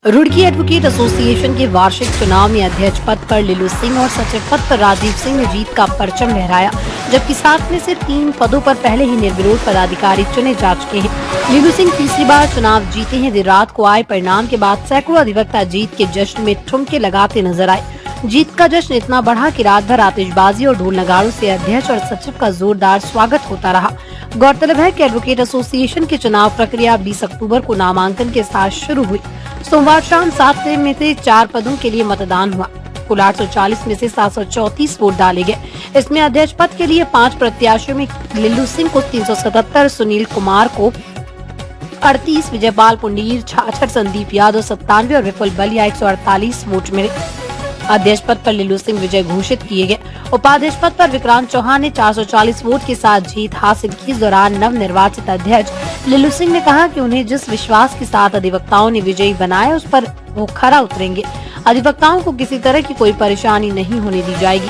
Roorkee advocate association के वार्षिक चुनाव में अध्यक्ष पद पर लिलू सिंह और सचिव पद पर राजीव सिंह ने जीत का परचम लहराया, जबकि 7 में से 3 पदों पर पहले ही निर्विरोध पदाधिकारी चुने जा चुके हैं। लिलू सिंह तीसरी बार चुनाव जीते हैं। देर रात को आए परिणाम के बाद सैकड़ों अधिवक्ता जीत के जश्न में ठुमके लगाते नजर आए। जीत का जश्न इतना बढ़ा कि रात भर आतिशबाजी और ढोल नगाड़ों से अध्यक्ष और सचिव का जोरदार स्वागत होता रहा। गौरतलब है कि एडवोकेट एसोसिएशन की चुनाव प्रक्रिया 20 अक्टूबर को नामांकन के साथ शुरू हुई। सोमवार शाम 7 में से 4 पदों के लिए मतदान हुआ। कुल 840 में से 734 वोट डाले गए। इसमें अध्यक्ष पद के लिए 5 प्रत्याशियों में लिल्लू सिंह को 377, सुनील कुमार को 38, विजयपाल पुंडीर 66, संदीप यादव 97 और विपुल बलिया 148 वोट मिले। अध्यक्ष पद पर लिल्लू सिंह विजय घोषित किए गए। उपाध्यक्ष पद पर विक्रांत चौहान ने 440 वोट के साथ जीत हासिल की। इस दौरान नव निर्वाचित अध्यक्ष लिल्लू सिंह ने कहा कि उन्हें जिस विश्वास के साथ अधिवक्ताओं ने विजयी बनाया उस पर वो खरा उतरेंगे। अधिवक्ताओं को किसी तरह की कोई परेशानी नहीं होने दी जाएगी।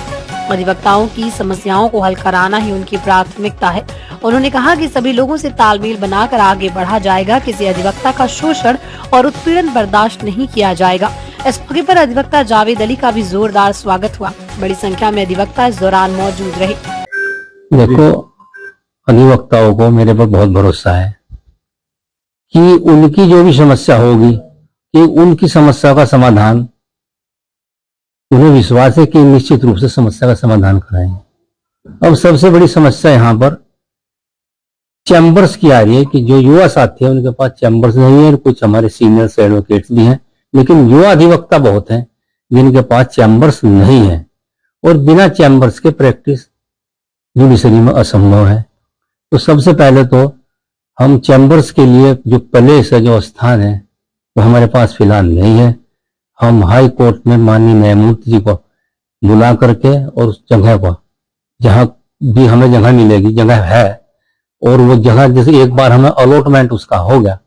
अधिवक्ताओं की समस्याओं को हल कराना ही उनकी प्राथमिकता है। उन्होंने कहा कि सभी लोगों से तालमेल बनाकर आगे बढ़ा जाएगा। किसी अधिवक्ता का शोषण और उत्पीड़न बर्दाश्त नहीं किया जाएगा। इस मौके पर अधिवक्ता जावेद अली का भी जोरदार स्वागत हुआ। बड़ी संख्या में अधिवक्ता इस दौरान मौजूद रहे। देखो, अधिवक्ताओं को मेरे पर बहुत भरोसा है कि उनकी जो भी समस्या होगी कि उनकी समस्या का समाधान, उन्हें विश्वास है कि निश्चित रूप से समस्या का समाधान कराएंगे। अब सबसे बड़ी समस्या यहाँ पर चैम्बर्स की आ रही है कि जो युवा साथी है उनके पास चैम्बर्स नहीं है। कुछ हमारे सीनियर एडवोकेट्स भी हैं, लेकिन युवा अधिवक्ता बहुत हैं जिनके पास चैम्बर्स नहीं है और बिना चैम्बर्स के प्रैक्टिस जुडिशरी में असंभव है। तो सबसे पहले तो हम चैम्बर्स के लिए जो प्लेस है, जो स्थान है, वो हमारे पास फिलहाल नहीं है। हम हाई कोर्ट में माननीय न्यायमूर्ति जी को बुला करके और उस जगह को, जहां भी हमें जगह मिलेगी, जगह है, और वो जगह जैसे एक बार हमें अलॉटमेंट उसका हो गया,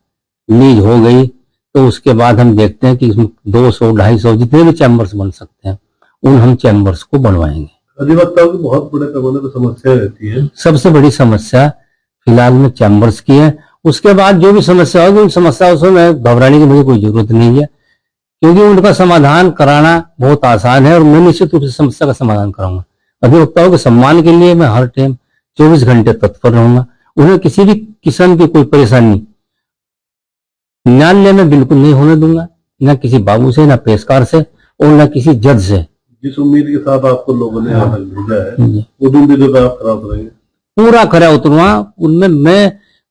लीज हो गई, तो उसके बाद हम देखते हैं कि इसमें 200, 250 जितने भी चैम्बर्स बन सकते हैं उन हम चैम्बर्स को बनवाएंगे। अधिवक्ताओं की बहुत बड़े पैमाने पर समस्या रहती है। सबसे बड़ी समस्या फिलहाल में चैम्बर्स की है। उसके बाद जो भी समस्या होगी उन समस्याओं से मैं घबराने की मुझे कोई जरूरत नहीं है, क्योंकि उनका समाधान कराना बहुत आसान है और मैं निश्चित रूप से समस्या का समाधान कराऊंगा। अधिवक्ताओं के सम्मान के लिए मैं हर टाइम 24 घंटे तत्पर रहूंगा। उन्हें किसी भी किस्म की कोई परेशानी न्यायालय में बिल्कुल नहीं होने दूंगा, न किसी बाबू से, न पेशकार से और न किसी जज से। जिस उम्मीद के साथ आपको लोगों ने यहाँ तक भेजा है, उन उम्मीदों पर आप खरा उतरेंगे? पूरा खरा उतरूंगा। उनमें मैं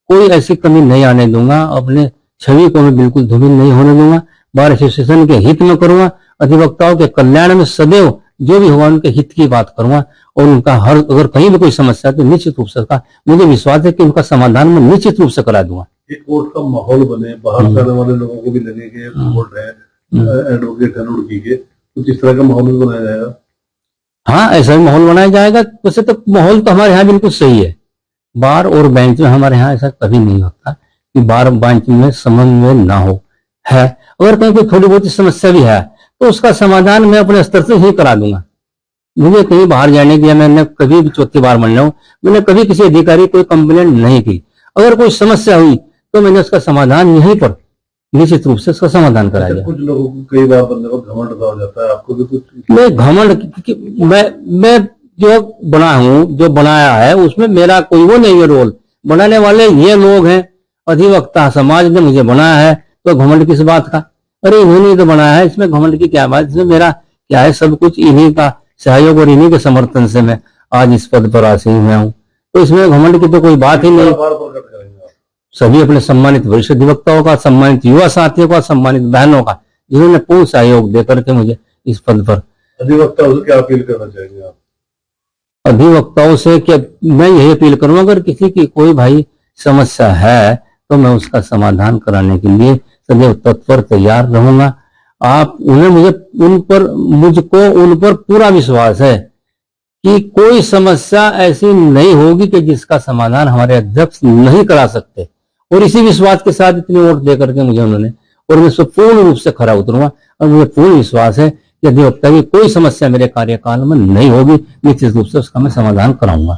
कोई ऐसी कमी नहीं आने दूंगा। अपने छवि को मैं बिल्कुल धूमिल नहीं होने दूंगा। बार एसोसिएशन के हित में करूंगा। अधिवक्ताओं के कल्याण में सदैव जो भी होगा उनके हित की बात करूंगा और उनका हर, अगर कहीं भी कोई समस्या तो निश्चित रूप से मुझे विश्वास है कि उनका समाधान मैं निश्चित रूप से करा दूंगा। एक कोर्ट का माहौल बने, बाहर से आने वाले लोगों को भी लगे कि कोर्ट है, एडवोकेट है रुड़की के, तो किस तरह का माहौल भी बनाया जाएगा? हाँ, ऐसा भी माहौल बनाया जाएगा। वैसे तो माहौल तो हमारे यहाँ बिल्कुल सही है। बार और बेंच में हमारे यहाँ ऐसा कभी नहीं होता कि बार बेंच में समन्वय ना हो। है, अगर कहीं कोई थोड़ी बहुत समस्या भी है तो उसका समाधान मैं अपने स्तर से ही करा दूंगा। मुझे कहीं बाहर जाने की, मैंने कभी भी, चौथी बार मान लो, मैंने कभी किसी अधिकारी कोई कंप्लेंट नहीं की। अगर कोई समस्या हुई तो मैंने उसका समाधान यहीं पर निश्चित रूप से उसका समाधान कराया गया। कुछ लोगों को कई बार बंदे को घमंड हो जाता है, आपको भी कुछ? मैं घमंड, मैं जो बना हूं, जो बनाया है उसमें मेरा कोई वो नहीं है रोल। बनाने वाले ये लोग हैं, अधिवक्ता समाज ने मुझे बनाया है, तो घमंड किस बात का? अरे इन्होंने तो बनाया है, इसमें घमंड की क्या बात? इसमें मेरा क्या है? सब कुछ इन्हीं का सहयोग और इन्हीं के समर्थन से मैं आज इस पद पर आसीन हुआ हूँ। तो इसमें घमंड की तो कोई बात ही नहीं। सभी अपने सम्मानित वरिष्ठ अधिवक्ताओं का, सम्मानित युवा साथियों का, सम्मानित बहनों का, जिन्होंने पूर्ण सहयोग देकर के मुझे इस पद पर। अधिवक्ताओं से क्या अपील करना चाहेंगे आप? अधिवक्ताओं से क्या मैं यही अपील करूंगा, अगर किसी की कोई भाई समस्या है तो मैं उसका समाधान कराने के लिए सदैव तत्पर तैयार रहूंगा। आप उन्हें मुझको उन पर पूरा विश्वास है कि कोई समस्या ऐसी नहीं होगी कि जिसका समाधान हमारे अध्यक्ष नहीं करा सकते। और इसी विश्वास के साथ इतनी वोट देकर के मुझे उन्होंने, और मैं इसको पूर्ण रूप से खरा उतरूंगा और मुझे पूर्ण विश्वास है कि अधिवक्ता की कोई समस्या मेरे कार्यकाल में नहीं होगी। निश्चित रूप से उसका मैं समाधान कराऊंगा।